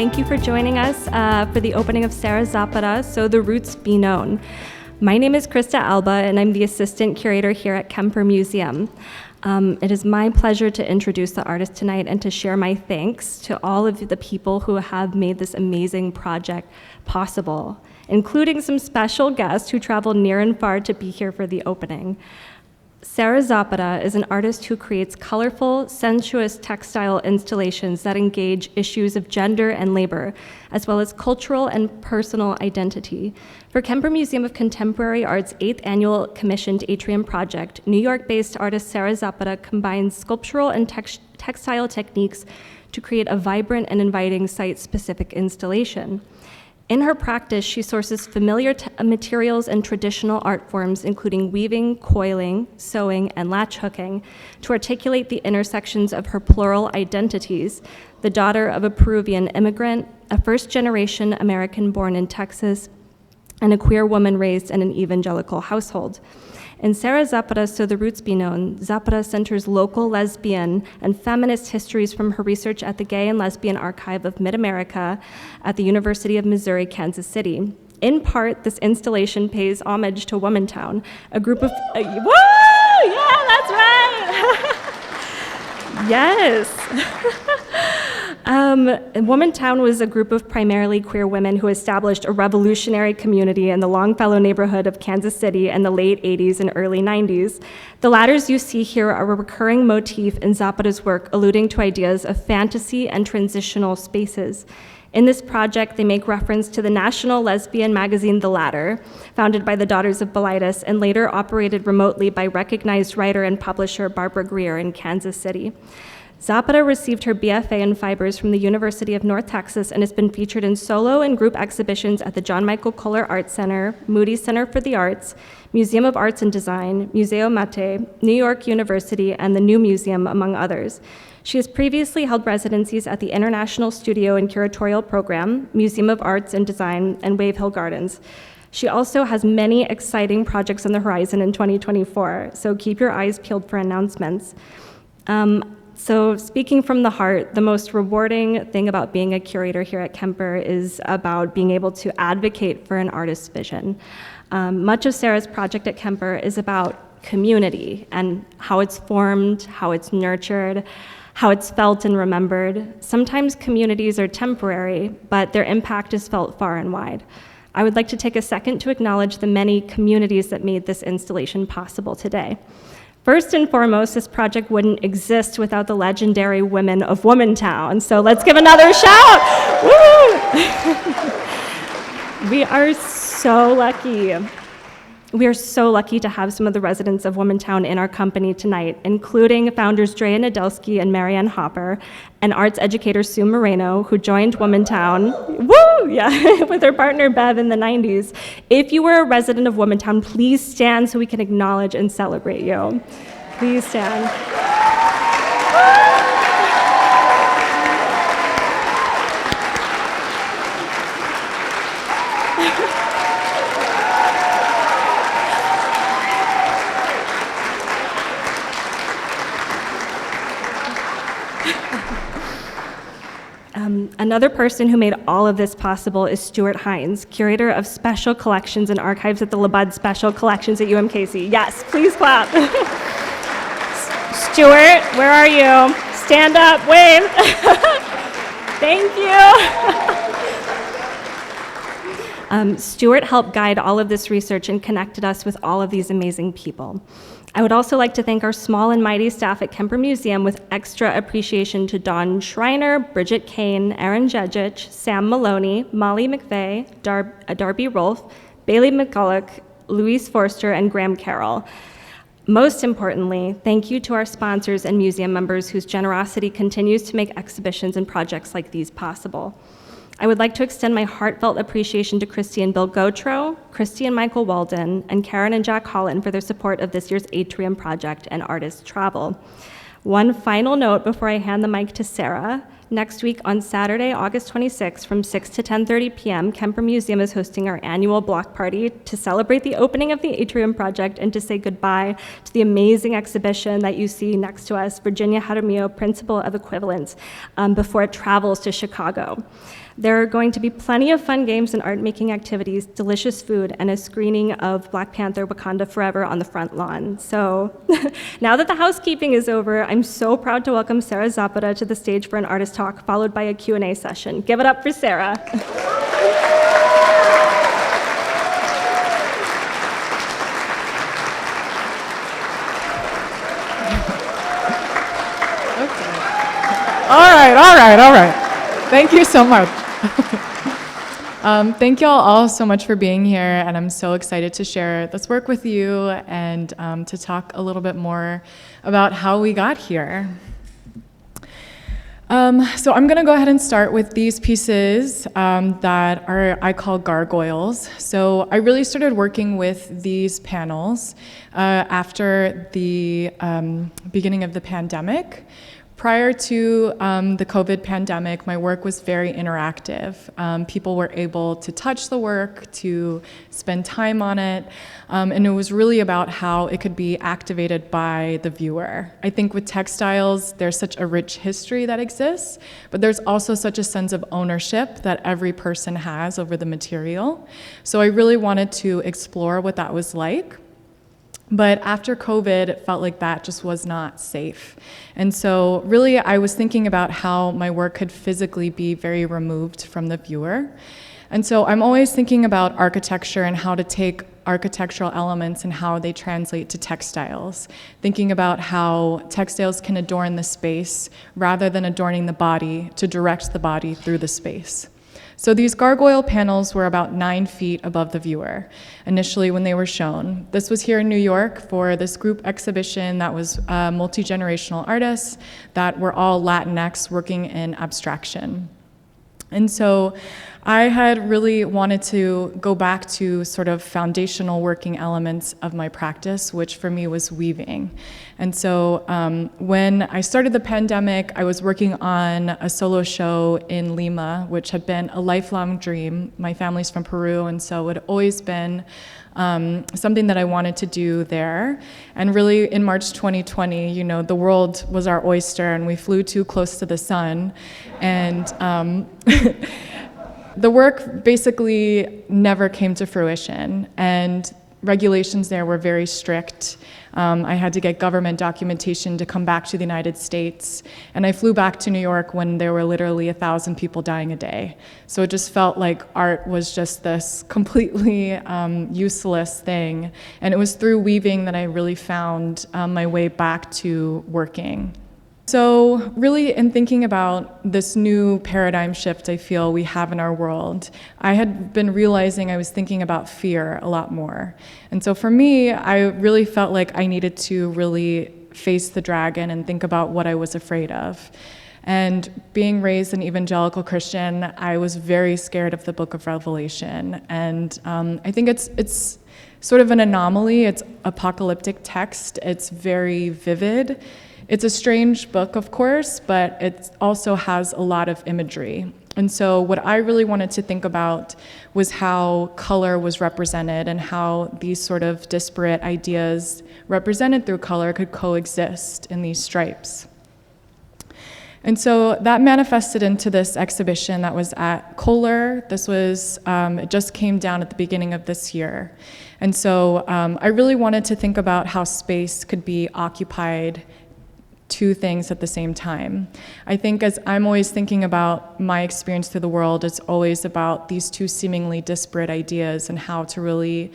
Thank you for joining us for the opening of Sarah Zapata, So the Roots Be Known. My name is Krista Alba, and I'm the assistant curator here at Kemper Museum. It is my pleasure to introduce the artist tonight and to share my thanks to all of the people who have made this amazing project possible, including some special guests who traveled near and far to be here for the opening. Sarah Zapata is an artist who creates colorful, sensuous textile installations that engage issues of gender and labor, as well as cultural and personal identity. For Kemper Museum of Contemporary Art's 8th annual commissioned Atrium project, New York-based artist Sarah Zapata combines sculptural and textile techniques to create a vibrant and inviting site-specific installation. In her practice, she sources familiar materials and traditional art forms, including weaving, coiling, sewing, and latch hooking, to articulate the intersections of her plural identities: the daughter of a Peruvian immigrant, a first-generation American born in Texas, and a queer woman raised in an evangelical household. In Sarah Zapata, So the Roots Be Known, Zapata centers local lesbian and feminist histories from her research at the Gay and Lesbian Archive of Mid-America at the University of Missouri, Kansas City. In part, this installation pays homage to Womontown, a group of, woo! Yeah, that's right! Yes! Womontown was a group of primarily queer women who established a revolutionary community in the Longfellow neighborhood of Kansas City in the late 80s and early 90s. The ladders you see here are a recurring motif in Zapata's work, alluding to ideas of fantasy and transitional spaces. In this project, they make reference to the national lesbian magazine The Ladder, founded by the Daughters of Bilitis and later operated remotely by recognized writer and publisher Barbara Grier in Kansas City. Zapata received her BFA in Fibers from the University of North Texas and has been featured in solo and group exhibitions at the John Michael Kohler Art Center, Moody Center for the Arts, Museum of Arts and Design, Museo Mate, New York University, and the New Museum, among others. She has previously held residencies at the International Studio and Curatorial Program, Museum of Arts and Design, and Wave Hill Gardens. She also has many exciting projects on the horizon in 2024, so keep your eyes peeled for announcements. So speaking from the heart, the most rewarding thing about being a curator here at Kemper is about being able to advocate for an artist's vision. Much of Sarah's project at Kemper is about community and how it's formed, how it's nurtured, how it's felt and remembered. Sometimes communities are temporary, but their impact is felt far and wide. I would like to take a second to acknowledge the many communities that made this installation possible today. First and foremost, this project wouldn't exist without the legendary women of Womontown, so let's give another shout! Woo! We are so lucky. We are so lucky to have some of the residents of Womontown in our company tonight, including founders Drea Nadelsky and Marianne Hopper, and arts educator Sue Moreno, who joined Womontown, with her partner Bev in the 90s. If you were a resident of Womontown, please stand so we can acknowledge and celebrate you. Please stand. Another person who made all of this possible is Stuart Hines, curator of special collections and archives at the Labud Special Collections at UMKC. Yes, please clap. Stuart, where are you? Stand up, wave. Thank you. Stuart helped guide all of this research and connected us with all of these amazing people. I would also like to thank our small and mighty staff at Kemper Museum, with extra appreciation to Dawn Schreiner, Bridget Kane, Erin Jejic, Sam Maloney, Molly McVeigh, Darby Rolfe, Bailey McCulloch, Louise Forster, and Graham Carroll. Most importantly, thank you to our sponsors and museum members whose generosity continues to make exhibitions and projects like these possible. I would like to extend my heartfelt appreciation to Christy and Bill Gautreaux, Christy and Michael Walden, and Karen and Jack Holland for their support of this year's Atrium project and artist travel. One final note before I hand the mic to Sarah. Next week on Saturday, August 26th from 6 to 10:30 p.m., Kemper Museum is hosting our annual block party to celebrate the opening of the Atrium Project and to say goodbye to the amazing exhibition that you see next to us, Virginia Jaramillo, Principle of Equivalence, before it travels to Chicago. There are going to be plenty of fun games and art-making activities, delicious food, and a screening of Black Panther Wakanda Forever on the front lawn. So now that the housekeeping is over, I'm so proud to welcome Sarah Zapata to the stage for an artist talk, followed by a Q&A session. Give it up for Sarah. All right. Thank you so much. Thank y'all all so much for being here, and I'm so excited to share this work with you and to talk a little bit more about how we got here. So I'm gonna go ahead and start with these pieces that I call Gargoyles. So I really started working with these panels after the beginning of the pandemic. Prior to the COVID pandemic, my work was very interactive. People were able to touch the work, to spend time on it, and it was really about how it could be activated by the viewer. I think with textiles, there's such a rich history that exists, but there's also such a sense of ownership that every person has over the material. So I really wanted to explore what that was like. But after COVID, it felt like that just was not safe. And so really, I was thinking about how my work could physically be very removed from the viewer. And so I'm always thinking about architecture and how to take architectural elements and how they translate to textiles, thinking about how textiles can adorn the space rather than adorning the body, to direct the body through the space. So these gargoyle panels were about 9 feet above the viewer, initially when they were shown. This was here in New York for this group exhibition that was multi-generational artists that were all Latinx working in abstraction. And so I had really wanted to go back to sort of foundational working elements of my practice, which for me was weaving. And so when I started the pandemic, I was working on a solo show in Lima, which had been a lifelong dream. My family's from Peru, and so it had always been something that I wanted to do there. And really in March 2020, you know, the world was our oyster and we flew too close to the sun. And the work basically never came to fruition, and regulations there were very strict. I had to get government documentation to come back to the United States, and I flew back to New York when there were literally 1,000 people dying a day. So it just felt like art was just this completely useless thing, and it was through weaving that I really found my way back to working. So really, in thinking about this new paradigm shift I feel we have in our world, I had been realizing I was thinking about fear a lot more. And so for me, I really felt like I needed to really face the dragon and think about what I was afraid of. And being raised an evangelical Christian, I was very scared of the Book of Revelation. And I think it's sort of an anomaly. It's apocalyptic text. It's very vivid. It's a strange book, of course, but it also has a lot of imagery. And so what I really wanted to think about was how color was represented and how these sort of disparate ideas represented through color could coexist in these stripes. And so that manifested into this exhibition that was at Kohler. This was, it just came down at the beginning of this year. And so I really wanted to think about how space could be occupied two things at the same time. I think as I'm always thinking about my experience through the world, it's always about these two seemingly disparate ideas and how to really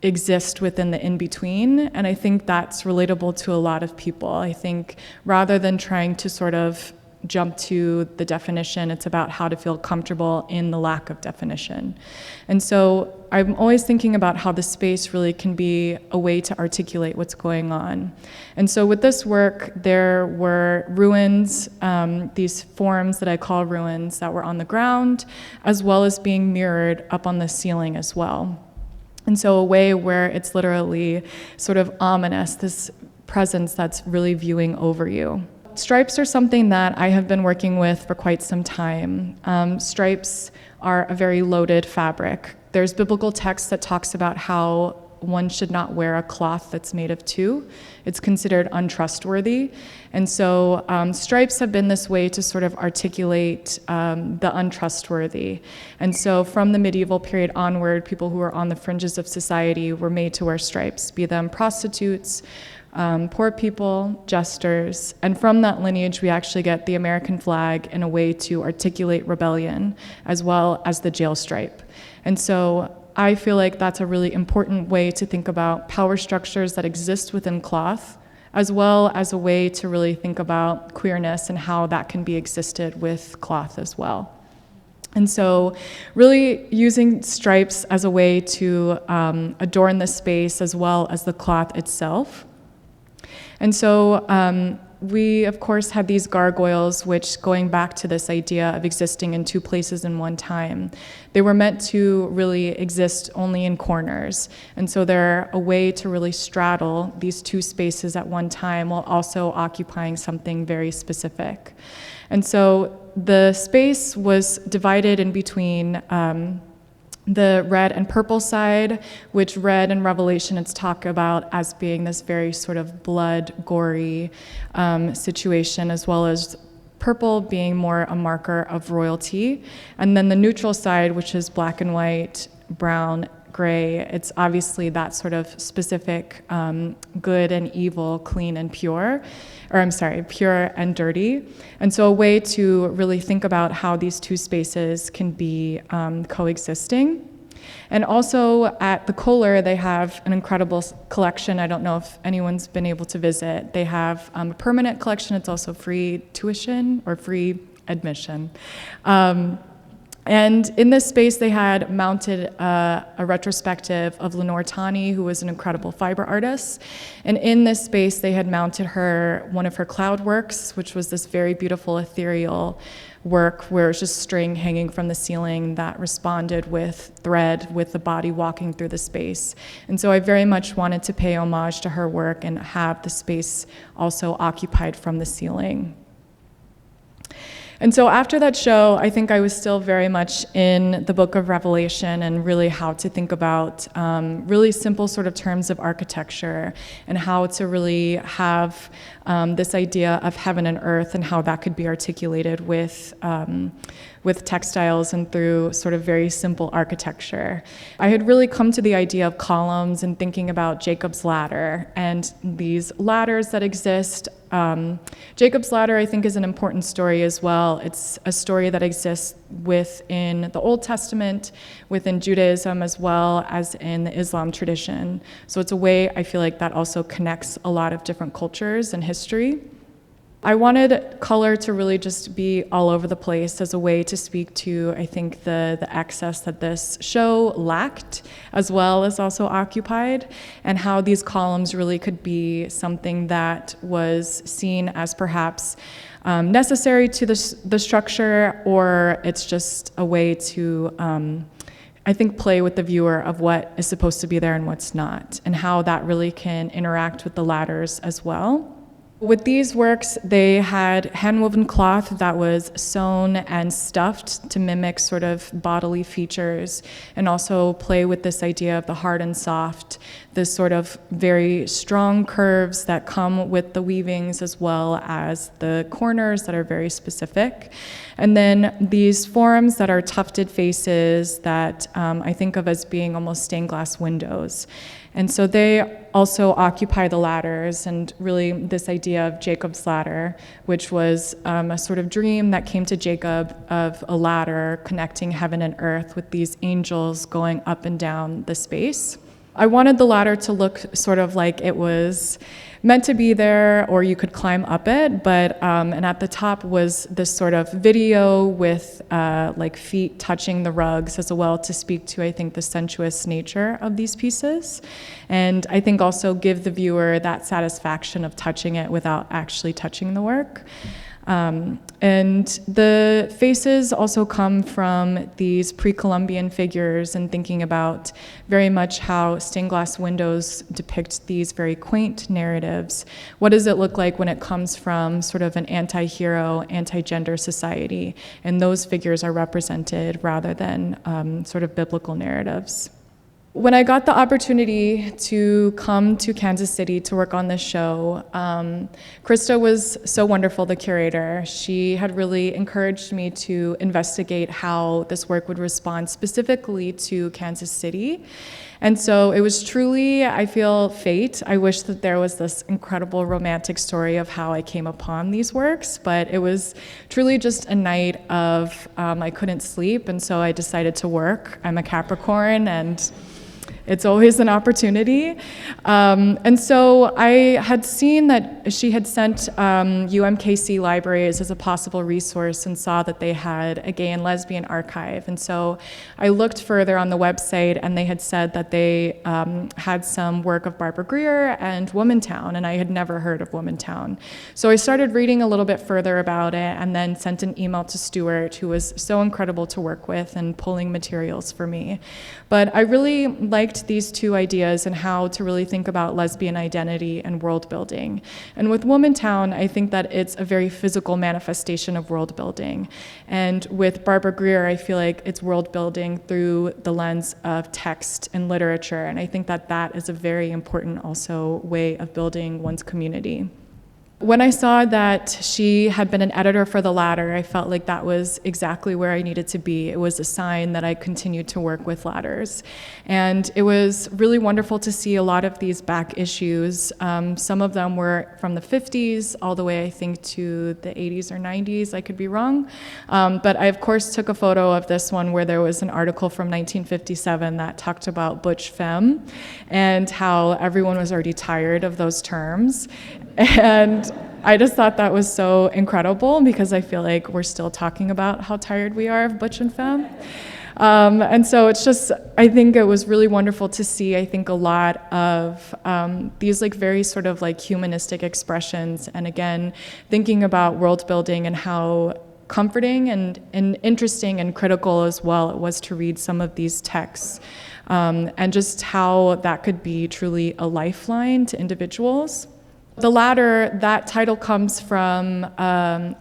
exist within the in-between, and I think that's relatable to a lot of people. I think rather than trying to sort of jump to the definition, it's about how to feel comfortable in the lack of definition. And so I'm always thinking about how the space really can be a way to articulate what's going on. And so with this work, there were ruins, these forms that I call ruins that were on the ground, as well as being mirrored up on the ceiling as well. And so a way where it's literally sort of ominous, this presence that's really viewing over you. stripes are something that I have been working with for quite some time. Stripes are a very loaded fabric. There's biblical text that talks about how one should not wear a cloth that's made of two. It's considered untrustworthy. And so stripes have been this way to sort of articulate the untrustworthy. And so from the medieval period onward, people who were on the fringes of society were made to wear stripes, be them prostitutes, poor people, jesters. And from that lineage, we actually get the American flag in a way to articulate rebellion, as well as the jail stripe. And so I feel like that's a really important way to think about power structures that exist within cloth, as well as a way to really think about queerness and how that can be existed with cloth as well. And so really using stripes as a way to adorn the space as well as the cloth itself. And so we, of course, had these gargoyles, which, going back to this idea of existing in two places in one time, they were meant to really exist only in corners. And so they're a way to really straddle these two spaces at one time while also occupying something very specific. And so the space was divided in between the red and purple side, which red in Revelation it's talked about as being this very sort of blood, gory situation, as well as purple being more a marker of royalty. And then the neutral side, which is black and white, brown, gray, it's obviously that sort of specific good and evil, clean and pure, pure and dirty. And so a way to really think about how these two spaces can be coexisting. And also at the Kohler, they have an incredible collection. I don't know if anyone's been able to visit. They have a permanent collection. It's also free tuition or free admission. And in this space, they had mounted a retrospective of Lenore Tawney, who was an incredible fiber artist. And in this space, they had mounted one of her cloud works, which was this very beautiful ethereal work where it was just string hanging from the ceiling that responded with thread, with the body walking through the space. And so I very much wanted to pay homage to her work and have the space also occupied from the ceiling. And so after that show, I think I was still very much in the book of Revelation and really how to think about really simple sort of terms of architecture and how to really have this idea of heaven and earth and how that could be articulated with textiles and through sort of very simple architecture. I had really come to the idea of columns and thinking about Jacob's ladder and these ladders that exist. Jacob's ladder, I think, is an important story as well. It's a story that exists within the Old Testament, within Judaism, as well as in the Islam tradition. So it's a way I feel like that also connects a lot of different cultures and history. I wanted color to really just be all over the place as a way to speak to, I think, the excess that this show lacked, as well as also occupied, and how these columns really could be something that was seen as perhaps necessary to the structure, or it's just a way to, I think, play with the viewer of what is supposed to be there and what's not, and how that really can interact with the ladders as well. With these works, they had hand-woven cloth that was sewn and stuffed to mimic sort of bodily features and also play with this idea of the hard and soft, this sort of very strong curves that come with the weavings as well as the corners that are very specific. And then these forms that are tufted faces that I think of as being almost stained glass windows. And so they also occupy the ladders, and really this idea of Jacob's ladder, which was a sort of dream that came to Jacob of a ladder connecting heaven and earth with these angels going up and down the space. I wanted the ladder to look sort of like it was meant to be there, or you could climb up it, but and at the top was this sort of video with like feet touching the rugs as well to speak to, I think, the sensuous nature of these pieces, and I think also give the viewer that satisfaction of touching it without actually touching the work. And the faces also come from these pre-Columbian figures, and thinking about very much how stained glass windows depict these very quaint narratives. What does it look like when it comes from sort of an anti-hero, anti-gender society, and those figures are represented rather than sort of biblical narratives? When I got the opportunity to come to Kansas City to work on this show, Krista was so wonderful, the curator. She had really encouraged me to investigate how this work would respond specifically to Kansas City. And so it was truly, I feel, fate. I wish that there was this incredible romantic story of how I came upon these works, but it was truly just a night of I couldn't sleep, and so I decided to work. I'm a Capricorn, and it's always an opportunity. And so I had seen that she had sent UMKC libraries as a possible resource, and saw that they had a gay and lesbian archive. And so I looked further on the website, and they had said that they had some work of Barbara Grier and Womontown, and I had never heard of Womontown. So I started reading a little bit further about it, and then sent an email to Stuart, who was so incredible to work with and pulling materials for me. But I really liked these two ideas and how to really think about lesbian identity and world building. And with Womontown, I think that it's a very physical manifestation of world building. And with Barbara Grier, I feel like it's world building through the lens of text and literature. And I think that that is a very important also way of building one's community. When I saw that she had been an editor for the latter, I felt like that was exactly where I needed to be. It was a sign that I continued to work with ladders. And it was really wonderful to see a lot of these back issues. Some of them were from the 50s all the way, I think, to the 80s or 90s. I could be wrong. But I, of course, took a photo of this one where there was an article from 1957 that talked about butch femme and how everyone was already tired of those terms. And I just thought that was so incredible, because I feel like we're still talking about how tired we are of butch and femme. And so it's just, I think it was really wonderful to see, I think, a lot of these like very sort of like humanistic expressions. And again, thinking about world building and how comforting and interesting and critical as well it was to read some of these texts. And just how that could be truly a lifeline to individuals. The latter, that title comes from,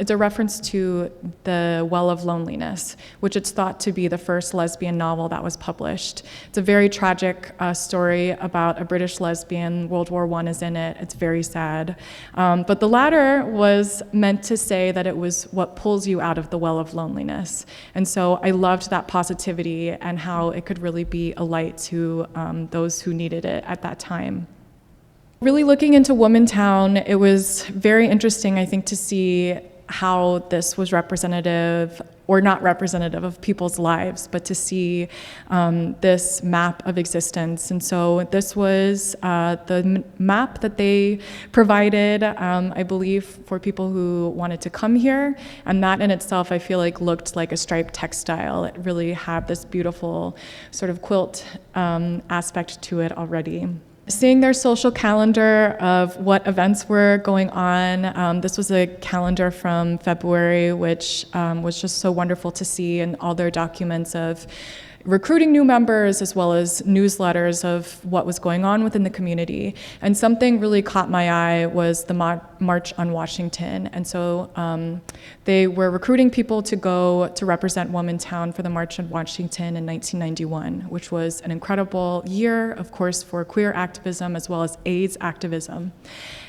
it's a reference to The Well of Loneliness, which it's thought to be the first lesbian novel that was published. It's a very tragic story about a British lesbian. World War I is in it. It's very sad. But the latter was meant to say that it was what pulls you out of the well of loneliness. And so I loved that positivity and how it could really be a light to those who needed it at that time. Really looking into Womontown, it was very interesting, I think, to see how this was representative, or not representative, of people's lives, but to see this map of existence. And so this was the map that they provided, I believe, for people who wanted to come here. And that in itself, I feel like, looked like a striped textile. It really had this beautiful sort of quilt aspect to it already. Seeing their social calendar of what events were going on. This was a calendar from February, which was just so wonderful to see, and all their documents of recruiting new members, as well as newsletters of what was going on within the community. And something really caught my eye was the March on Washington. And so they were recruiting people to go to represent Womontown for the March on Washington in 1991, which was an incredible year, of course, for queer activism as well as AIDS activism.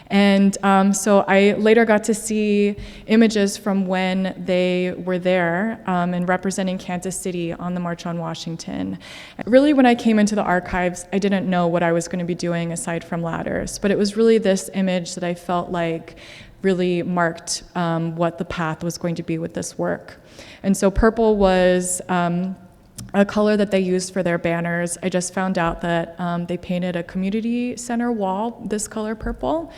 And so I later got to see images from when they were there and representing Kansas City on the March on Washington. Really, when I came into the archives, I didn't know what I was going to be doing aside from ladders, but it was really this image that I felt like really marked what the path was going to be with this work. And so purple was a color that they used for their banners. I just found out that they painted a community center wall this color purple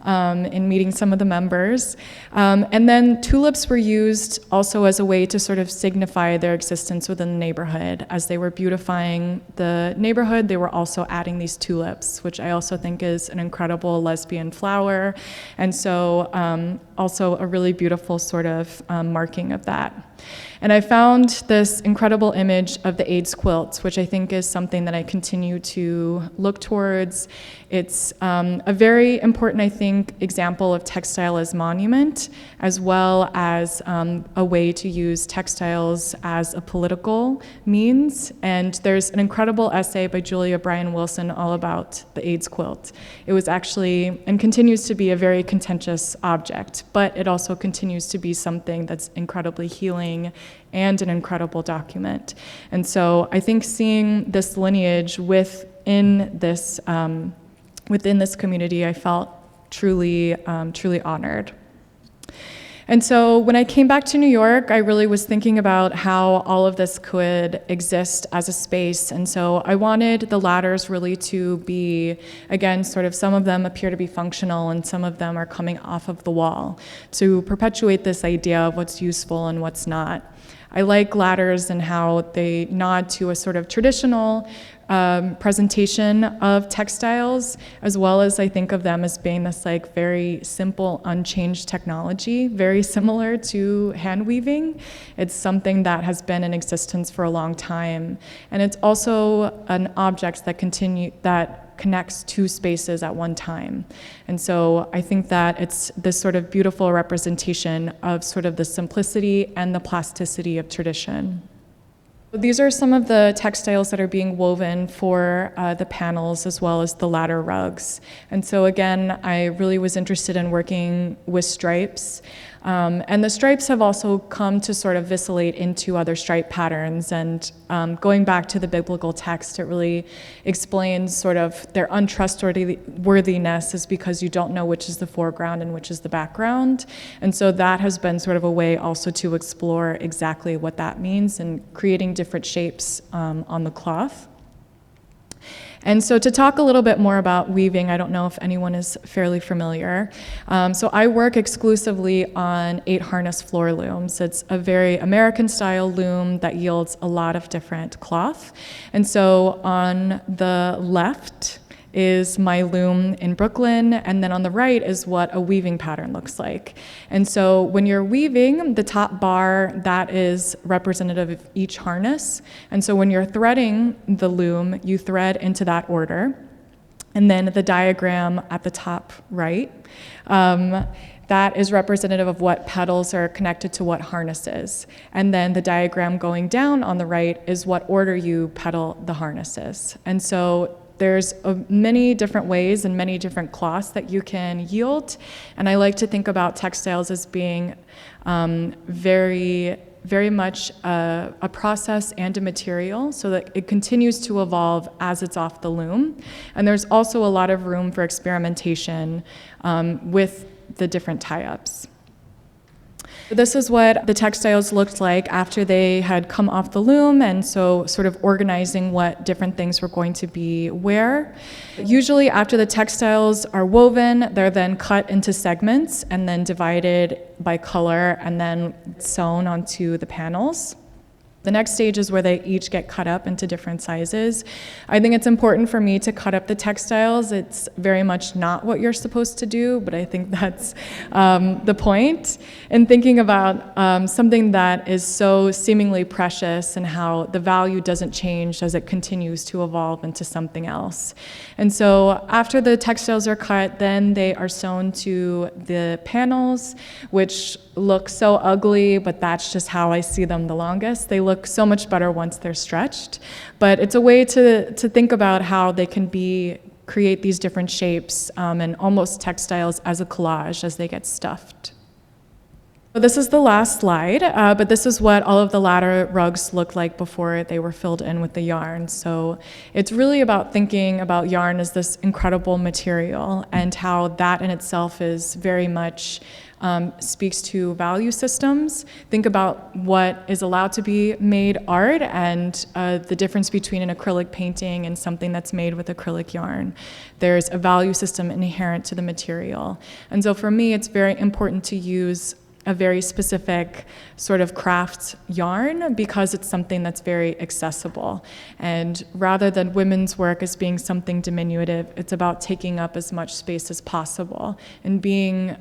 in meeting some of the members. And then tulips were used also as a way to sort of signify their existence within the neighborhood. As they were beautifying the neighborhood, they were also adding these tulips, which I also think is an incredible lesbian flower. And so also a really beautiful sort of marking of that. And I found this incredible image of the AIDS quilts, which I think is something that I continue to look towards. It's a very important, I think, example of textile as monument, as well as a way to use textiles as a political means. And there's an incredible essay by Julia Bryan Wilson all about the AIDS quilt. It was actually, and continues to be, a very contentious object, but it also continues to be something that's incredibly healing and an incredible document. And so I think seeing this lineage within this community, I felt truly honored. And so when I came back to New York, I really was thinking about how all of this could exist as a space. And so I wanted the ladders really to be, again, sort of, some of them appear to be functional and some of them are coming off of the wall, to perpetuate this idea of what's useful and what's not. I like ladders and how they nod to a sort of traditional presentation of textiles, as well as I think of them as being this like very simple, unchanged technology, very similar to hand weaving. It's something that has been in existence for a long time, and it's also an object that connects two spaces at one time. And so I think that it's this sort of beautiful representation of sort of the simplicity and the plasticity of tradition. These are some of the textiles that are being woven for the panels as well as the ladder rugs. And so again, I really was interested in working with stripes. And the stripes have also come to sort of vacillate into other stripe patterns. And going back to the biblical text, it really explains sort of their untrustworthiness is because you don't know which is the foreground and which is the background. And so that has been sort of a way also to explore exactly what that means and creating different shapes on the cloth. And so to talk a little bit more about weaving, I don't know if anyone is fairly familiar. So I work exclusively on 8 harness floor looms. It's a very American style loom that yields a lot of different cloth. And so on the left is my loom in Brooklyn, and then on the right is what a weaving pattern looks like. And so when you're weaving, the top bar, that is representative of each harness. And so when you're threading the loom, you thread into that order. And then the diagram at the top right, that is representative of what petals are connected to what harnesses. And then the diagram going down on the right is what order you petal the harnesses. And so there's many different ways and many different cloths that you can yield. And I like to think about textiles as being very, very much a process and a material, so that it continues to evolve as it's off the loom. And there's also a lot of room for experimentation with the different tie-ups. This is what the textiles looked like after they had come off the loom, and so sort of organizing what different things were going to be where. Usually after the textiles are woven, they're then cut into segments and then divided by color and then sewn onto the panels. The next stage is where they each get cut up into different sizes. I think it's important for me to cut up the textiles. It's very much not what you're supposed to do, but I think that's the point. And thinking about something that is so seemingly precious and how the value doesn't change as it continues to evolve into something else. And so after the textiles are cut, then they are sewn to the panels, which look so ugly, but that's just how I see them the longest. They look so much better once they're stretched, but it's a way to think about how they can create these different shapes and almost textiles as a collage as they get stuffed. This is the last slide, but this is what all of the ladder rugs looked like before they were filled in with the yarn. So it's really about thinking about yarn as this incredible material and how that in itself is very much speaks to value systems. Think about what is allowed to be made art and the difference between an acrylic painting and something that's made with acrylic yarn. There's a value system inherent to the material. And so for me, it's very important to use a very specific sort of craft yarn because it's something that's very accessible. And rather than women's work as being something diminutive, it's about taking up as much space as possible and being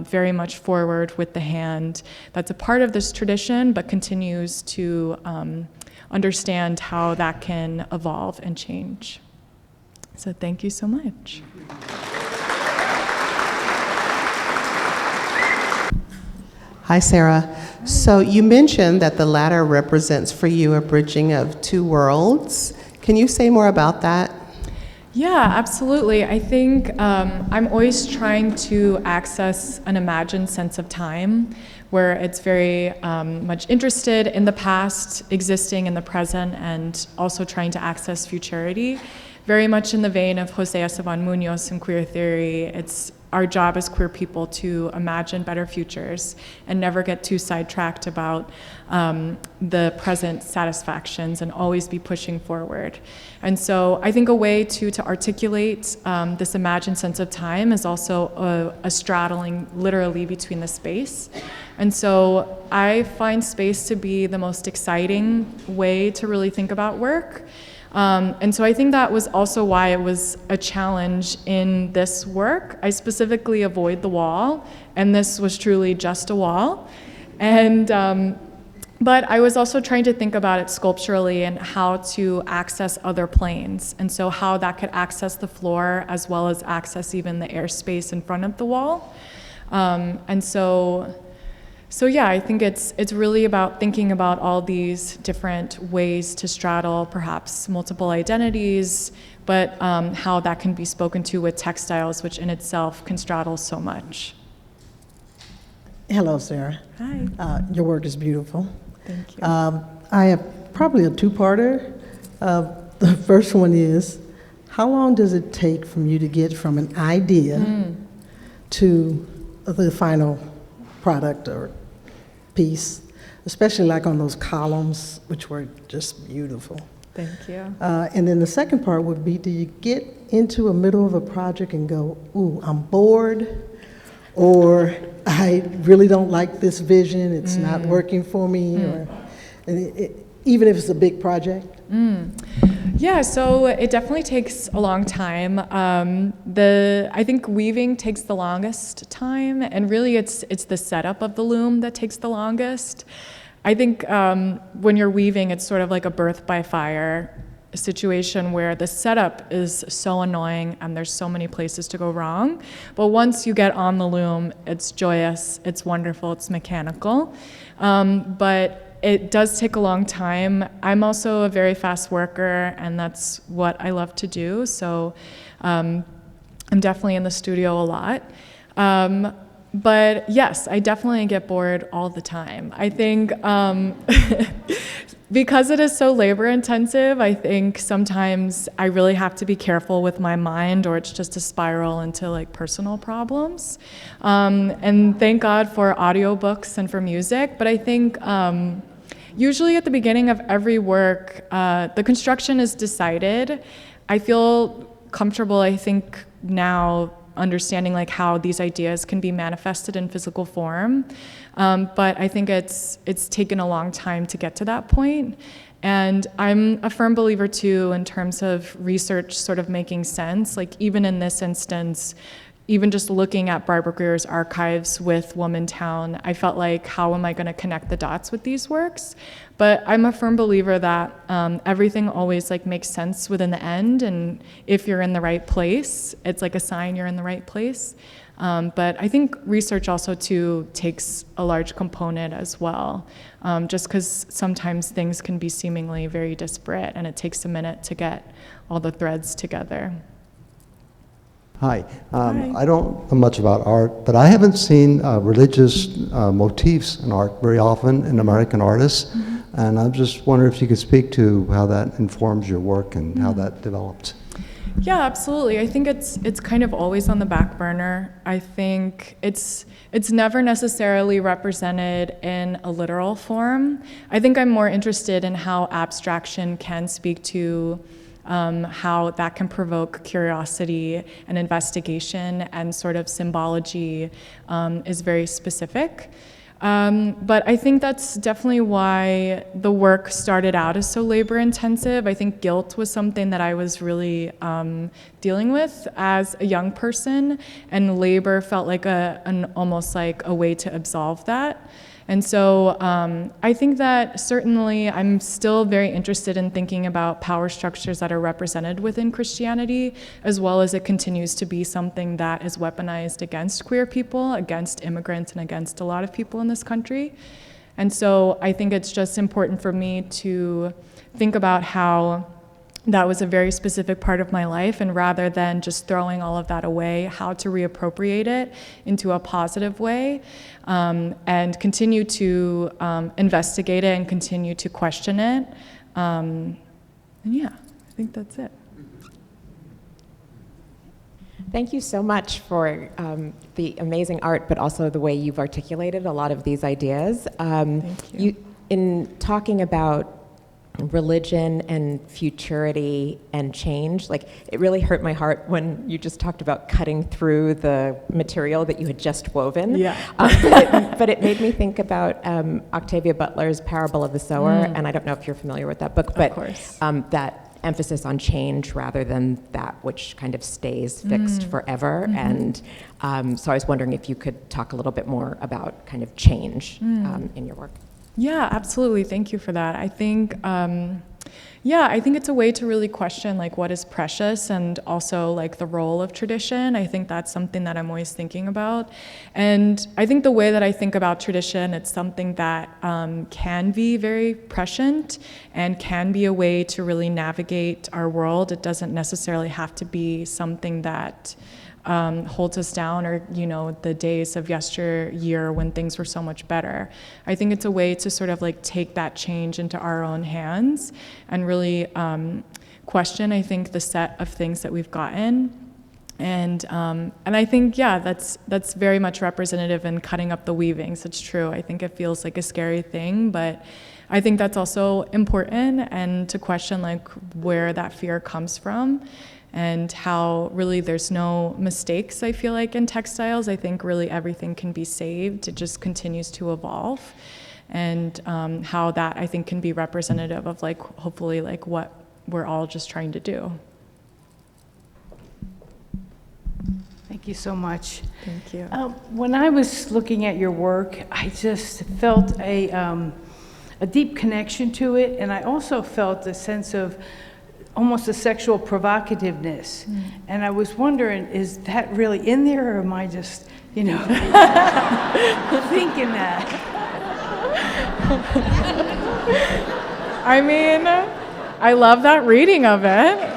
very much forward with the hand that's a part of this tradition but continues to understand how that can evolve and change. So thank you so much. Hi, Sarah. So you mentioned that the ladder represents for you a bridging of two worlds. Can you say more about that? Yeah, absolutely. I think I'm always trying to access an imagined sense of time where it's very much interested in the past, existing in the present, and also trying to access futurity. Very much in the vein of Jose Esteban Munoz and queer theory, it's our job as queer people to imagine better futures and never get too sidetracked about the present satisfactions and always be pushing forward. And so I think a way to articulate this imagined sense of time is also a straddling literally between the space. And so I find space to be the most exciting way to really think about work. And so I think that was also why it was a challenge in this work. I specifically avoid the wall, and this was truly just a wall. And but I was also trying to think about it sculpturally and how to access other planes, and so how that could access the floor as well as access even the airspace in front of the wall. And so yeah, I think it's really about thinking about all these different ways to straddle perhaps multiple identities, but how that can be spoken to with textiles, which in itself can straddle so much. Hello, Sarah. Hi. Your work is beautiful. Thank you. I have probably a two-parter. The first one is, how long does it take from you to get from an idea to the final product or piece, especially like on those columns, which were just beautiful. Thank you. And then the second part would be, do you get into a middle of a project and go, ooh, I'm bored, or I really don't like this vision, it's not working for me, or even if it's a big project? Yeah, so it definitely takes a long time. I think weaving takes the longest time, and really it's the setup of the loom that takes the longest. I think when you're weaving, it's sort of like a birth by fire situation where the setup is so annoying and there's so many places to go wrong. But once you get on the loom, it's joyous, it's wonderful, it's mechanical. But it does take a long time. I'm also a very fast worker, and that's what I love to do. So I'm definitely in the studio a lot. But yes, I definitely get bored all the time. I think because it is so labor intensive, I think sometimes I really have to be careful with my mind, or it's just a spiral into like personal problems. And thank God for audiobooks and for music, but I think usually at the beginning of every work, the construction is decided. I feel comfortable, I think, now understanding like how these ideas can be manifested in physical form. But I think it's taken a long time to get to that point. And I'm a firm believer too in terms of research sort of making sense. Like even in this instance, even just looking at Barbara Grier's archives with Womontown, I felt like, how am I going to connect the dots with these works? But I'm a firm believer that everything always like makes sense within the end, and if you're in the right place, it's like a sign you're in the right place. But I think research also too takes a large component as well, just because sometimes things can be seemingly very disparate, and it takes a minute to get all the threads together. Hi. Hi. I don't know much about art, but I haven't seen religious motifs in art very often in American artists, and I'm just wondering if you could speak to how that informs your work and how that developed. Yeah, absolutely. I think it's kind of always on the back burner. I think it's never necessarily represented in a literal form. I think I'm more interested in how abstraction can speak to how that can provoke curiosity and investigation, and sort of symbology is very specific. But I think that's definitely why the work started out as so labor intensive. I think guilt was something that I was really dealing with as a young person, and labor felt like almost like a way to absolve that. And so I think that certainly I'm still very interested in thinking about power structures that are represented within Christianity, as well as it continues to be something that is weaponized against queer people, against immigrants, and against a lot of people in this country. And so I think it's just important for me to think about how that was a very specific part of my life, and rather than just throwing all of that away, how to reappropriate it into a positive way, and continue to investigate it and continue to question it. And yeah, I think that's it. Thank you so much for the amazing art, but also the way you've articulated a lot of these ideas. Thank you. In talking about religion and futurity and change, like, it really hurt my heart when you just talked about cutting through the material that you had just woven. Yeah. But it made me think about Octavia Butler's Parable of the Sower, and I don't know if you're familiar with that book, but Of course. that emphasis on change rather than that which kind of stays fixed forever. And so I was wondering if you could talk a little bit more about kind of change in your work. Yeah, absolutely. Thank you for that. I think, I think it's a way to really question like what is precious, and also like the role of tradition. I think that's something that I'm always thinking about. And I think the way that I think about tradition, it's something that can be very prescient and can be a way to really navigate our world. It doesn't necessarily have to be something that holds us down, or the days of yesteryear when things were so much better. I think it's a way to sort of like take that change into our own hands and really question, I think, the set of things that we've gotten. And I think, that's very much representative in cutting up the weavings. It's true. I think it feels like a scary thing, but I think that's also important, and to question like where that fear comes from, and how really there's no mistakes, I feel like, in textiles. I think really everything can be saved. It just continues to evolve. And how that, I think, can be representative of like, hopefully, like what we're all just trying to do. Thank you so much. Thank you. When I was looking at your work, I just felt a deep connection to it, and I also felt a sense of almost a sexual provocativeness. And I was wondering, is that really in there, or am I just, thinking that? I mean, I love that reading of it.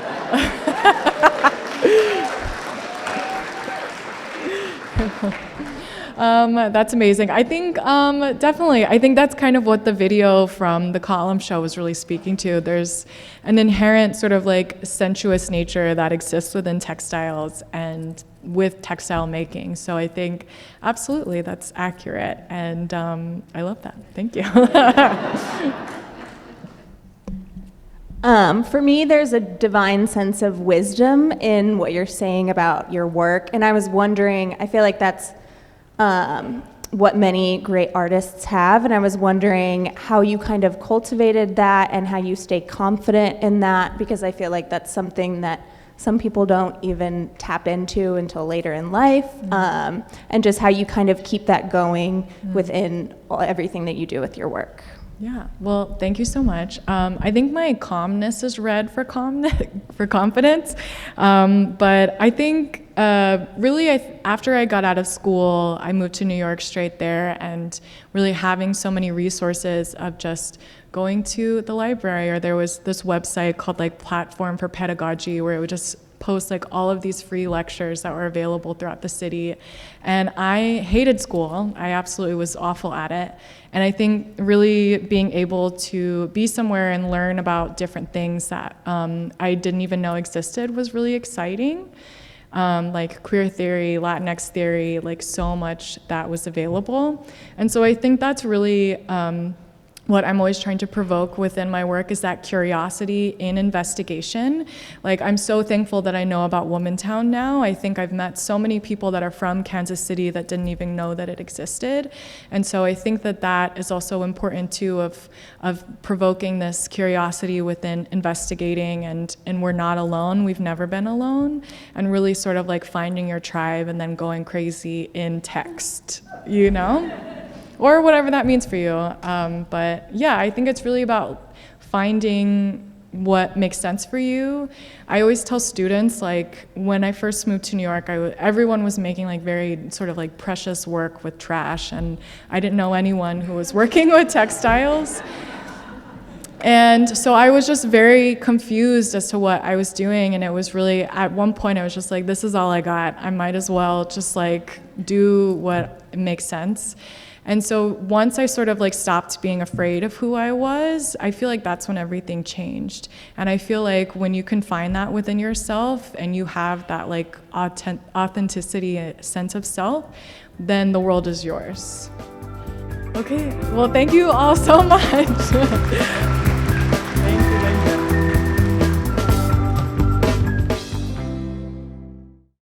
That's amazing. I think definitely, I think that's kind of what the video from the column show was really speaking to. There's an inherent sort of like sensuous nature that exists within textiles and with textile making. So I think absolutely that's accurate, and I love that. Thank you. For me, there's a divine sense of wisdom in what you're saying about your work, and I was wondering, I feel like that's what many great artists have, and I was wondering how you kind of cultivated that and how you stay confident in that, because I feel like that's something that some people don't even tap into until later in life, and just how you kind of keep that going within everything that you do with your work. Yeah, well, thank you so much. I think my calmness is red for confidence, but I think really after I got out of school, I moved to New York straight there, and really having so many resources of just going to the library, or there was this website called like Platform for Pedagogy, where it would just post like all of these free lectures that were available throughout the city. And I hated school. I absolutely was awful at it. And I think really being able to be somewhere and learn about different things that I didn't even know existed was really exciting. Like queer theory, Latinx theory, like so much that was available. And so I think that's really what I'm always trying to provoke within my work, is that curiosity in investigation. Like, I'm so thankful that I know about Womontown now. I think I've met so many people that are from Kansas City that didn't even know that it existed. And so I think that that is also important too, of provoking this curiosity within investigating, and we're not alone, we've never been alone, and really sort of like finding your tribe and then going crazy in text, you know? Or whatever that means for you. But yeah, I think it's really about finding what makes sense for you. I always tell students, like, when I first moved to New York, everyone was making like very sort of like precious work with trash, and I didn't know anyone who was working with textiles. And so I was just very confused as to what I was doing, and it was really, at one point I was just like, this is all I got. I might as well just like do what makes sense. And so once I sort of like stopped being afraid of who I was, I feel like that's when everything changed. And I feel like when you can find that within yourself and you have that like authenticity, sense of self, then the world is yours. Okay, well, thank you all so much.